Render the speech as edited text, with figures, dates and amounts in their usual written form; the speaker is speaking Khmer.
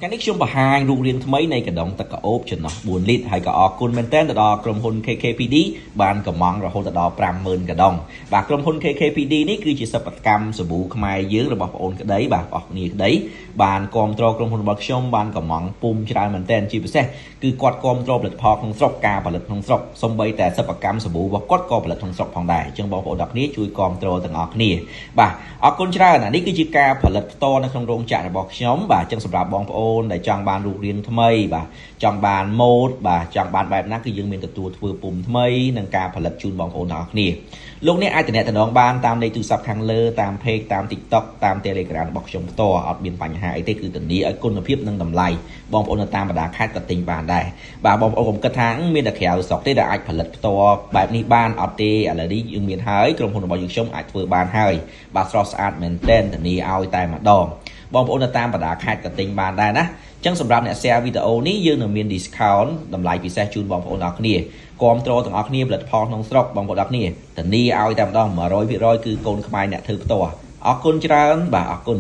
ថ្ងៃនេះខ្ញុំបង្ហាញរូបរាងថ្មីនៃកណ្ដុងទឹកកអូបចំណោះ4លីត្រហើយក៏អរគុណមែនទែនទៅដល់ក្រុមហ៊ុន KKPD បានកំងរហូតដល់ 50,000 កណ្ដុងបាទក្រុមហ៊ុន KKPD នេះគឺជាសិប្បកម្មសាប៊ូខ្មែរយើងរបស់បងប្អូនក្តីបាទបងប្អូនគ្នាក្តីបានគ្រប់គ្រងក្រុមហ៊ុនរបស់ខ្ញុំបានកំងពុំច្រើនមែនទែនជាពិសេសគឺគាត់គ្រប់គ្រងផលិតផលក្នុងស្រុកការផលិតក្នុងស្រុកសូម្បីតែសិប្បកម្មសាប៊ូរបស់គាត់ក៏ផលិតក្នុងស្រុកផងដែរអញ្ចឹងបងប្អូនទាំងគ្នាជួយគ្រប់គ្រងទាំងអស់គ្នាបាទអរគុណច្រើននេះគឺជាការផលិតផ្ទាល់នៅក្នុងរោងចក្ររបស់ខ្ញុំបាទអញ្ចឹងសម្រាប់បងប្អូនដែលចង់បានរូបរាងថ្មីបាទចង់បានម៉ូដបាទចង់បានបែបណាគឺយើងមានទទួលធ្វើពុំថ្មីនិងការផលិតជូនបងប្អូនទាំងអស់គ្នាលោកអ្នកអាចទំនាក់ទំនងបានតាមលេខទូរស័ព្ទខាងលើតាម page តាម TikTok តាម Telegram របស់ខ្ញុំផ្ទាល់អត់មានបញ្ហាអីទេគឺធានាឲ្យគុណភាពនិងតម្លៃបងប្អូននៅតាមបណ្ដាខេត្តក៏ទិញបានដែរបាទបងប្អូនកុំគិតថាមានតែក្រៅស្រុកទេដែលអាចផលិតផ្ទាល់បែបនេះបានអត់ទេឥឡូវនេះយើងមានហើយក្រុមហ៊ុនរបស់យើងខ្ញុំអាចធ្វើបានហើយបាទស្រស់ស្អាតមែនទែនធានាឲ្យតែម្ដងបងប្អូននៅតាមបណ្ដាខេត្តក៏ទិញបានដែរណាចឹងសម្រាប់អ្នក share វីដេអូនេះយើងនឹងមាន discount តម្លៃពិសេសជូនបងប្អូនអរគ្នាគ្រប់គ្រងទាំងអស់គ្នាផលិតផលក្នុងស្រុកបងប្អូនអរគ្នាធានាឲ្យតែម្ដង 100% គឺកូនខ្មែរអ្នកធ្វើផ្ទាល់អរគុណច្រើនបាទអរគុណ